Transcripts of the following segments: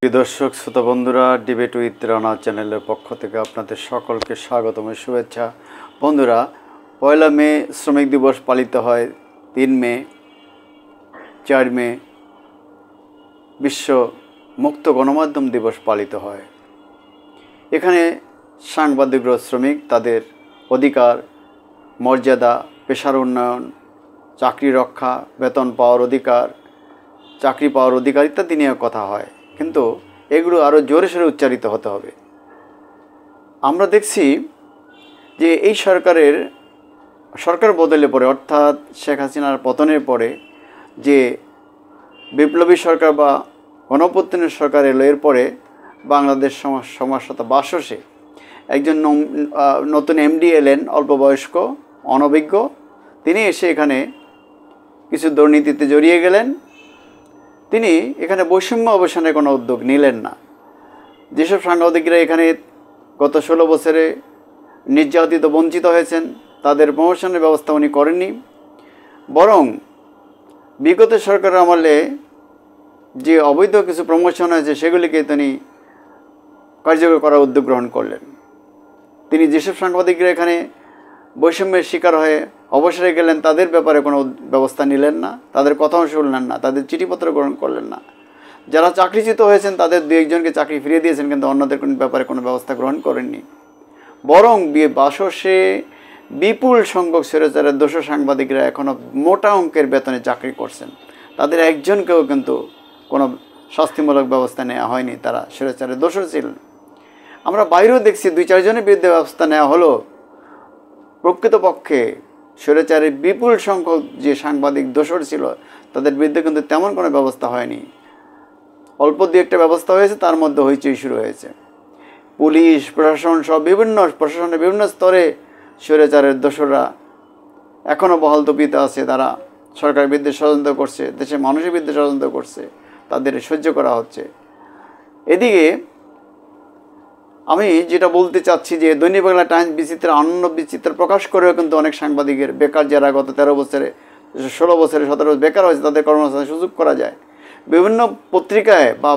প্রিয় দর্শক শ্রোতা বন্ধুরা, ডিবেট উইথ রানা চ্যানেলের পক্ষ থেকে আপনাদের সকলকে স্বাগতম ও শুভেচ্ছা। বন্ধুরা, 1 মে শ্রমিক দিবস পালিত হয়, 3 মে, 4 মে বিশ্ব মুক্ত গণমাধ্যম দিবস পালিত হয়। এখানে সাংবাদিকরা শ্রমিক তাদের অধিকার, মর্যাদা, পেশার উন্নয়ন, চাকরি রক্ষা, বেতন পাওয়ার অধিকার, চাকরি পাওয়ার অধিকার ইত্যাদি নিয়ে কথা হয়, কিন্তু এগুলো আরও জোরে সোরে উচ্চারিত হতে হবে। আমরা দেখছি যে এই সরকার বদলে পরে, অর্থাৎ শেখ হাসিনার পতনের পরে যে বিপ্লবী সরকার বা গণঅভ্যুত্থানের সরকার এলো, এরপরে বাংলাদেশ সমস্যাটা বাসসে একজন নতুন এমডি এলেন, অল্প বয়স্ক, অনভিজ্ঞ। তিনি এসে এখানে কিছু দুর্নীতিতে জড়িয়ে গেলেন। তিনি এখানে বৈষম্য অবসানের কোনো উদ্যোগ নিলেন না। যেসব সাংবাদিকরা এখানে গত 16 বছরে নির্যাতিত বঞ্চিত হয়েছেন, তাদের প্রমোশনের ব্যবস্থা উনি করেননি। বরং বিগত সরকারের আমলে যে অবৈধ কিছু প্রমোশন হয়েছে সেগুলিকে তিনি কার্যকর করার উদ্যোগ গ্রহণ করলেন। তিনি যেসব সাংবাদিকরা এখানে বৈষম্যের শিকার হয়ে অবসরে গেলেন, তাদের ব্যাপারে কোনো ব্যবস্থা নিলেন না, তাদের কথাও শুনলেন না, তাদের চিঠিপত্র গ্রহণ করলেন না। যারা চাকরিচ্যুত হয়েছেন তাদের 2-1জনকে চাকরি ফিরিয়ে দিয়েছেন, কিন্তু অন্যদের কোনো ব্যাপারে কোনো ব্যবস্থা গ্রহণ করেননি। বরং বাসসে বিপুল সংখ্যক স্বৈরাচারের দোষর সাংবাদিকরা এখনও মোটা অঙ্কের বেতনে চাকরি করছেন। তাদের একজনকেও কিন্তু কোনো শাস্তিমূলক ব্যবস্থা নেওয়া হয়নি, তারা স্বৈরাচারের দোষর ছিলেন। আমরা বাইরেও দেখছি 2-4 জনের বিরুদ্ধে ব্যবস্থা নেওয়া হলো। প্রকৃতপক্ষে স্বৈরাচারের বিপুল সংখ্যক যে সাংবাদিক দোষর ছিল তাদের বিরুদ্ধে কিন্তু তেমন কোনো ব্যবস্থা হয়নি। অল্প 2-1টা ব্যবস্থা হয়েছে, তার মধ্যে হইচই শুরু হয়েছে। পুলিশ প্রশাসন সহ প্রশাসনের বিভিন্ন স্তরে স্বৈরাচারের দোষররা এখনও বহাল তবিয়তে আছে। তারা সরকারের বিরুদ্ধে ষড়যন্ত্র করছে, দেশের মানুষের বিরুদ্ধে ষড়যন্ত্র করছে, তাদের সহ্য করা হচ্ছে। এদিকে আমি যেটা বলতে চাচ্ছি যে দৈনিক বাংলা টাইমস অনন্য বিচিত্র প্রকাশ করেও কিন্তু অনেক সাংবাদিকের বেকার, যারা গত 13 বছরে 16 বছরে 17 বছর বেকার হয়েছে, তাদের কর্মসংস্থানের সুযোগ করা যায়। বিভিন্ন পত্রিকায় বা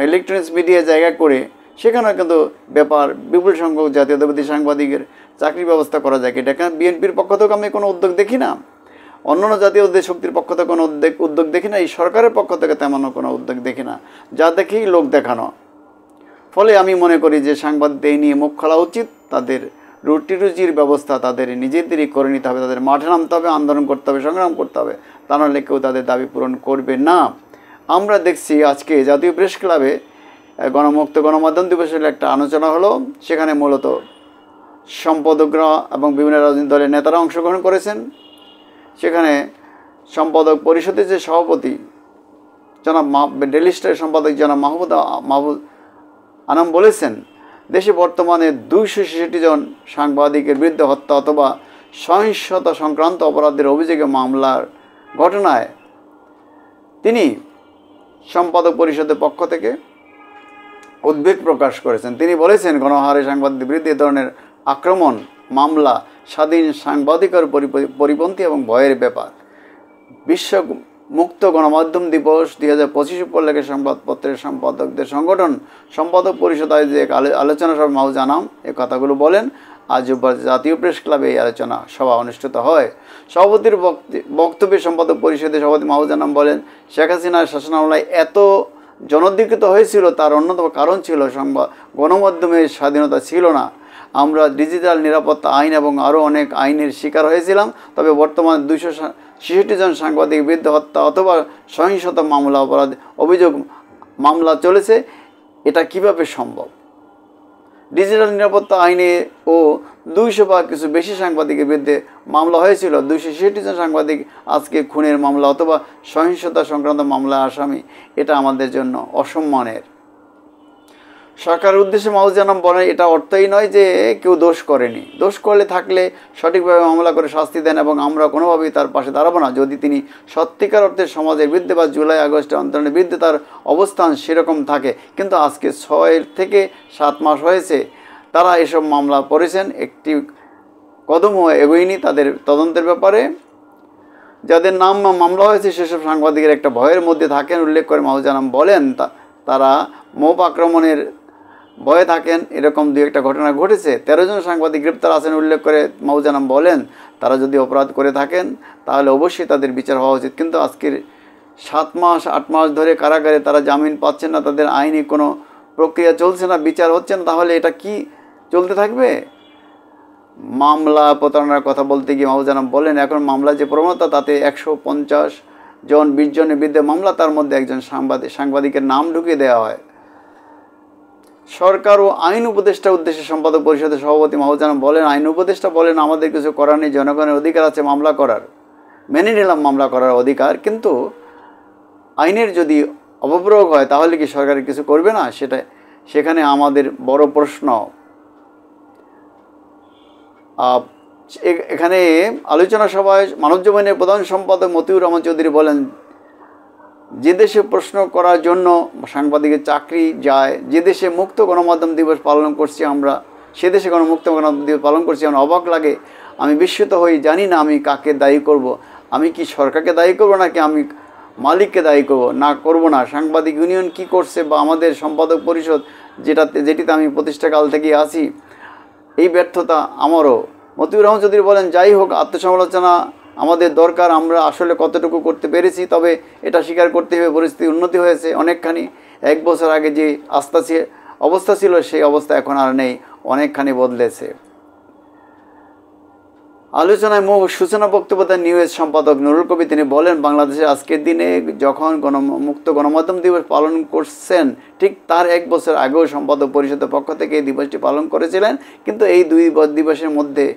ইলেকট্রনিক্স মিডিয়া জায়গা করে সেখানেও কিন্তু বিপুল সংখ্যক জাতীয়তাবাদী সাংবাদিকের চাকরির ব্যবস্থা করা যায়। এটা বিএনপির পক্ষ থেকে আমি কোনো উদ্যোগ দেখি না, অন্যান্য জাতীয় শক্তির পক্ষ থেকে কোনো উদ্যোগ দেখি না, এই সরকারের পক্ষ থেকে তেমনও কোনো উদ্যোগ দেখি না। যা দেখি লোক দেখানো। ফলে আমি মনে করি যে সাংবাদিকদের নিয়ে মুখ খোলা উচিত। তাদের রুজির ব্যবস্থা তাদের নিজেদেরই করে নিতে হবে। তাদের মাঠে নামতে হবে, আন্দোলন করতে হবে, সংগ্রাম করতে হবে। তা নাহলে কেউ তাদের দাবি পূরণ করবে না। আমরা দেখছি আজকে জাতীয় প্রেস ক্লাবে গণমুক্ত গণমাধ্যম দিবসের একটা আলোচনা হলো। সেখানে মূলত সম্পাদকরা এবং বিভিন্ন রাজনৈতিক দলের নেতারা অংশগ্রহণ করেছেন। সেখানে সম্পাদক পরিষদের যে সভাপতি ডেইলি স্টারের সম্পাদক জনাব মাহবুব আনাম বলেছেন, দেশে বর্তমানে 266 জন সাংবাদিকের বিরুদ্ধে হত্যা অথবা সহিংসতা সংক্রান্ত অপরাধের অভিযোগে মামলার ঘটনায় তিনি সম্পাদক পরিষদের পক্ষ থেকে উদ্বেগ প্রকাশ করেছেন। তিনি বলেছেন, গণহারে সাংবাদিকদের বিরুদ্ধে এ ধরনের আক্রমণ, মামলা স্বাধীন সাংবাদিকের পরিপন্থী এবং ভয়ের ব্যাপার। বিশ্ব মুক্ত গণমাধ্যম দিবস 2025 উপলক্ষে সংবাদপত্রের সম্পাদকদের সংগঠন সম্পাদক পরিষদ আয়োজিত এক আলোচনা সভা মাহবুব আনাম এ কথাগুলো বলেন। আজ জাতীয় প্রেস ক্লাবে এই আলোচনা সভা অনুষ্ঠিত হয়। সভাপতির বক্তব্যে সম্পাদক পরিষদের সভাপতি মাহবুব আনাম বলেন, শেখ হাসিনার শাসনামলায় এত জনদীক্ষিত হয়েছিল, তার অন্যতম কারণ ছিল গণমাধ্যমের স্বাধীনতা ছিল না। আমরা ডিজিটাল নিরাপত্তা আইন এবং আরও অনেক আইনের শিকার হয়েছিলাম। তবে বর্তমানে 266 জন সাংবাদিক বিরুদ্ধে হত্যা অথবা সহিংসতা মামলা চলেছে। এটা কিভাবে সম্ভব? ডিজিটাল নিরাপত্তা আইনে ও 200 বা কিছু বেশি সাংবাদিকের বিরুদ্ধে মামলা হয়েছিল। 266 জন সাংবাদিক আজকে খুনের মামলা অথবা সহিংসতা সংক্রান্ত মামলা আসামি। এটা আমাদের জন্য অসম্মানের। সরকারের উদ্দেশ্যে মাহবুব আনাম বলেন, এটা অর্থই নয় যে কেউ দোষ করেনি। দোষ করলে থাকলে সঠিকভাবে মামলা করে শাস্তি দেন এবং আমরা কোনোভাবেই তার পাশে দাঁড়াবো না। যদি তিনি সত্যিকার অর্থে সমাজের বিরুদ্ধে বা জুলাই আগস্টের আন্দোলনের বিরুদ্ধে তার অবস্থান সেরকম থাকে, কিন্তু আজকে 6 থেকে 7 মাস হয়েছে তারা এসব মামলা করেছেন, একটি কদমও এগোয়নি তাদের তদন্তের ব্যাপারে। যাদের নাম মামলা হয়েছে সেসব সাংবাদিকের একটা ভয়ের মধ্যে থাকেন উল্লেখ করে মাহবুব আনাম বলেন, তারা মোব আক্রমণের ভয়ে থাকেন। এরকম দু একটা ঘটনা ঘটেছে। 13 জন সাংবাদিক গ্রেপ্তার আছেন উল্লেখ করে মাহবুজানাম বলেন, তারা যদি অপরাধ করে থাকেন তাহলে অবশ্যই তাদের বিচার হওয়া উচিত। কিন্তু আজকের 7 মাস 8 মাস ধরে কারাগারে তারা জামিন পাচ্ছেন না, তাদের আইনি কোনো প্রক্রিয়া চলছে না, বিচার হচ্ছে না, তাহলে এটা কি চলতে থাকবে? মামলা প্রতারণার কথা বলতে গিয়ে মাহবুজানাম বলেন, এখন মামলা যে প্রবণতা তাতে 150 জন 20 জনের বিরুদ্ধে মামলা, তার মধ্যে একজন সাংবাদিকের নাম ঢুকিয়ে দেওয়া হয়। সরকার ও আইন উপদেষ্টা উদ্দেশ্যে সম্পাদক পরিষদের সভাপতি মাহবুজানাম বলেন, আইন উপদেষ্টা বলেন, আমাদের কিছু করার নেই, জনগণের অধিকার আছে মামলা করার, মেনে নিলাম মামলা করার অধিকার, কিন্তু আইনের যদি অপপ্রয়োগ হয় তাহলে কি সরকার কিছু করবে না? সেখানে আমাদের বড় প্রশ্ন। এখানে আলোচনা সভায় মানবজমিনের প্রধান সম্পাদক মতিউর রহমান চৌধুরী বলেন, যে দেশে প্রশ্ন করার জন্য সাংবাদিকের চাকরি যায়, যে দেশে মুক্ত গণমাধ্যম দিবস পালন করছি আমরা, সে দেশে মুক্ত গণমাধ্যম দিবস পালন করছি, আমার অবাক লাগে, আমি বিস্মিত হই, জানি না আমি কাকে দায়ী করব। আমি কি সরকারকে দায়ী করব নাকি আমি মালিককে দায়ী করব না? সাংবাদিক ইউনিয়ন কি করছে বা আমাদের সম্পাদক পরিষদ যেটিতে আমি প্রতিষ্ঠাকাল থেকে আছি, এই ব্যর্থতা আমারও। মতিউর রহমান চৌধুরী বলেন, যাই হোক, আত্মসমালোচনা আমাদের দরকার। আমরা আসলে কতটুকু করতে পেরেছি, তবে এটা স্বীকার করতে হবে পরিস্থিতি উন্নতি হয়েছে অনেকখানি। 1 বছর আগে যে অবস্থা ছিল সেই অবস্থা এখন আর নেই, অনেকখানি বদলেছে। আলোচনায় সূচনা বক্তব্য দেন নিউজ সম্পাদক নুরুল কবি। তিনি বলেন, বাংলাদেশের আজকের দিনে যখন মুক্ত গণমাধ্যম দিবস পালন করছেন, ঠিক তার 1 বছর আগেও সম্পাদক পরিষদের পক্ষ থেকে এই দিবসটি পালন করেছিলেন, কিন্তু এই 2 দিবসের মধ্যে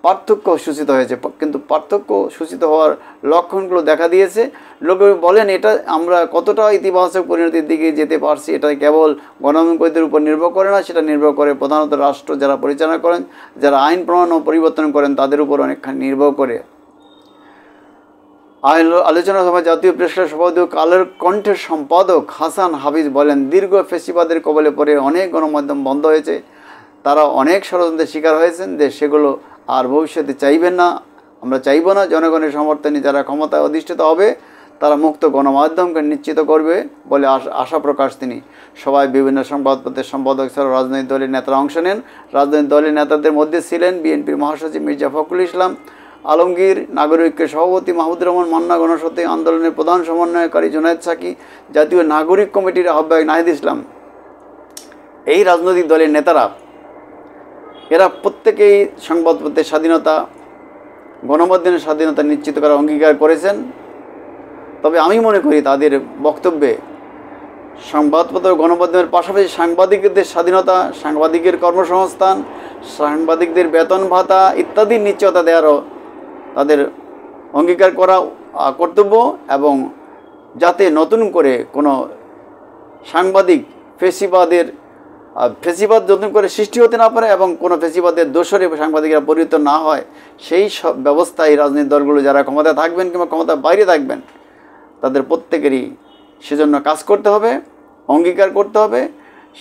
পার্থক্য সূচিত হয়েছে। কিন্তু পার্থক্য সূচিত হওয়ার লক্ষণগুলো দেখা দিয়েছে। লোকে বলেন, এটা আমরা কতটা ইতিবাচক পরিণতির দিকে যেতে পারছি, এটা কেবল গণমাধ্যমের উপর নির্ভর করে না, সেটা নির্ভর করে প্রধানত রাষ্ট্র যারা পরিচালনা করেন, যারা আইন প্রণয়ন ও পরিবর্তন করেন, তাদের উপর অনেকখানি নির্ভর করে। আলোচনা সভায় জাতীয় প্রেস ক্লাব সভাপতি কালের কণ্ঠের সম্পাদক হাসান হাফিজ বলেন, দীর্ঘ ফেসিবাদের কবলে পড়ে অনেক গণমাধ্যম বন্ধ হয়েছে, তারা অনেক ষড়যন্ত্রের শিকার হয়েছেন, যে সেগুলো আর ভবিষ্যতে চাইবেন না, আমরা চাইব না। জনগণের সমর্থনে যারা ক্ষমতায় অধিষ্ঠিত হবে তারা মুক্ত গণমাধ্যমকে নিশ্চিত করবে বলে আশা প্রকাশ তিনি। সবাই বিভিন্ন সংবাদপত্রের সম্পাদক ছাড়াও রাজনৈতিক দলের নেতারা অংশ নেন। রাজনৈতিক দলের নেতাদের মধ্যে ছিলেন বিএনপির মহাসচিব মির্জা ফখরুল ইসলাম আলমগীর, নাগরিক ঐক্যের সভাপতি মাহমুদুর রহমান মান্না, গণশক্তি আন্দোলনের প্রধান সমন্বয়কারী জুনায়েদ সাকি, জাতীয় নাগরিক কমিটির আহ্বায়ক নাহিদ ইসলাম। এই রাজনৈতিক দলের নেতারা এরা প্রত্যেকেই সংবাদপত্রের স্বাধীনতা, গণমাধ্যমের স্বাধীনতা নিশ্চিত করার অঙ্গীকার করেছেন। তবে আমি মনে করি তাদের বক্তব্যে সংবাদপত্র গণমাধ্যমের পাশাপাশি সাংবাদিকদের স্বাধীনতা, সাংবাদিকের কর্মসংস্থান, সাংবাদিকদের বেতন ভাতা ইত্যাদি নিশ্চয়তা দেওয়ারও তাদের অঙ্গীকার করা কর্তব্য, এবং যাতে নতুন করে কোনো ফেসিবাদ নতুন করে সৃষ্টি হতে না পারে এবং কোনো ফেসিবাদের দোষরে সাংবাদিকরা পরিণত না হয়, সেই সব ব্যবস্থায় রাজনৈতিক দলগুলো যারা ক্ষমতায় থাকবেন কিংবা ক্ষমতার বাইরে থাকবেন তাদের প্রত্যেকেরই সেজন্য কাজ করতে হবে, অঙ্গীকার করতে হবে।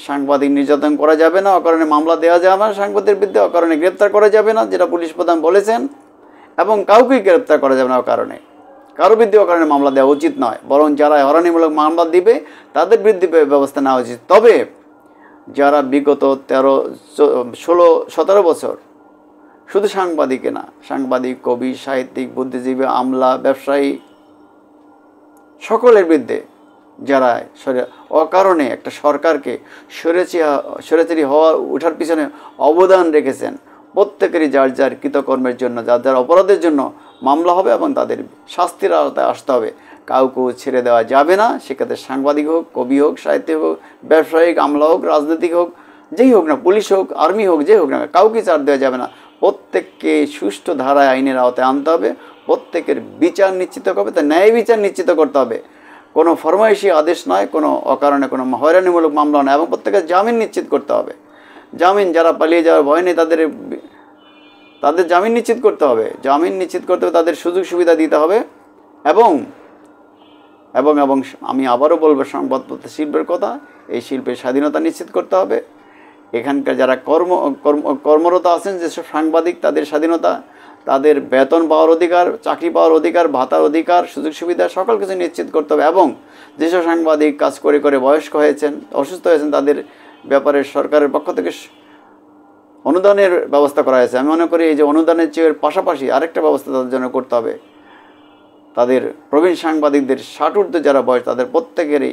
সাংবাদিক নির্যাতন করা যাবে না, অকারণে মামলা দেওয়া যাবে না, সাংবাদিকের বিরুদ্ধে অকারণে গ্রেপ্তার করা যাবে না, যেটা পুলিশ প্রধান বলেছেন, এবং কাউকেই গ্রেপ্তার করা যাবে না অকারণে। কারো বিরুদ্ধে অকারণে মামলা দেওয়া উচিত নয়, বরং যারা হয়রানিমূলক মামলা দিবে তাদের বিরুদ্ধে ব্যবস্থা নেওয়া উচিত। তবে যারা বিগত 16-17 বছর শুধু সাংবাদিকে না, সাংবাদিক, কবি, সাহিত্যিক, বুদ্ধিজীবী, আমলা, ব্যবসায়ী সকলের বিরুদ্ধে যারা অকারণে একটা সরকারকে স্বৈরাচারী ওঠার পিছনে অবদান রেখেছেন, প্রত্যেকেরই যার যার কৃতকর্মের জন্য, যার যার অপরাধের জন্য মামলা হবে এবং তাদের শাস্তির আওতায় আসতে হবে। কাউকে ছেড়ে দেওয়া যাবে না, সেক্ষেত্রে সাংবাদিক হোক, কবি হোক, সাহিত্যিক হোক, ব্যবসায়িক, আমলা হোক, রাজনীতিক হোক, যেই হোক না, পুলিশ হোক, আর্মি হোক, যে হোক না, কাউকে ছাড় দেওয়া যাবে না। প্রত্যেককে সুষ্ঠু ধারায় আইনের আওতায় আনতে হবে, প্রত্যেকের বিচার নিশ্চিত করবে, তার ন্যায় বিচার নিশ্চিত করতে হবে। কোনো ফরমাইশি আদেশ নয়, কোনো অকারণে কোনো হয়রানিমূলক মামলা নয়, এবং প্রত্যেকের জামিন নিশ্চিত করতে হবে। জামিন, যারা পালিয়ে যাওয়ার ভয় নেই তাদের জামিন নিশ্চিত করতে হবে। জামিন নিশ্চিত করতে হবে, তাদের সুযোগ সুবিধা দিতে হবে, এবং এবং এবং আমি আবারও বলবো, সংবাদপত্র শিল্পের কথা, এই শিল্পের স্বাধীনতা নিশ্চিত করতে হবে। এখানকার যারা কর্মরত আছেন যেসব সাংবাদিক, তাদের স্বাধীনতা, তাদের বেতন পাওয়ার অধিকার, চাকরি পাওয়ার অধিকার, ভাতার অধিকার, সুযোগ সুবিধা সকল কিছু নিশ্চিত করতে হবে। এবং যেসব সাংবাদিক কাজ করে করে বয়স্ক হয়েছেন, অসুস্থ হয়েছেন, তাদের ব্যাপারে সরকারের পক্ষ থেকে অনুদানের ব্যবস্থা করা হয়েছে। আমি মনে করি এই যে অনুদানের চেয়ে পাশাপাশি আরেকটা ব্যবস্থা তাদের জন্য করতে হবে। তাদের প্রবীণ সাংবাদিকদের 60 ঊর্ধ্বে যারা বয়স, তাদের প্রত্যেকেরই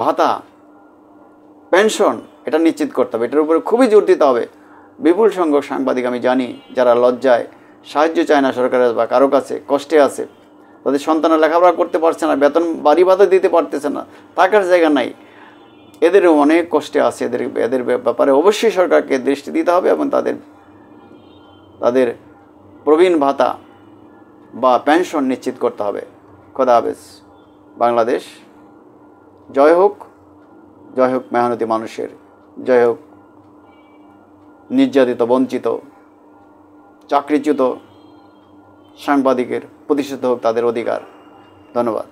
ভাতা, পেনশন এটা নিশ্চিত করতে হবে। এটার উপরে খুবই জোর দিতে হবে। বিপুল সংখ্যক সাংবাদিক আমি জানি যারা লজ্জায় সাহায্য চায় না সরকারের বা কারো কাছে, কষ্টে আছে, তাদের সন্তানরা লেখাপড়া করতে পারছে না, বেতন বাড়ি ভাতা দিতে পারতেছে না, থাকার জায়গা নাই, এদেরও অনেক কষ্টে আছে। এদের ব্যাপারে অবশ্যই সরকারকে দৃষ্টি দিতে হবে এবং তাদের প্রবীণ ভাতা বা পেনশন নিশ্চিত করতে হবে। খোদা হাফেজ। বাংলাদেশ জয় হোক, জয় হোক মেহনতি মানুষের, জয় হোক নির্যাতিত, বঞ্চিত, চাকরিচ্যুত সাংবাদিকের, প্রতিষ্ঠিত হোক তাদের অধিকার। ধন্যবাদ।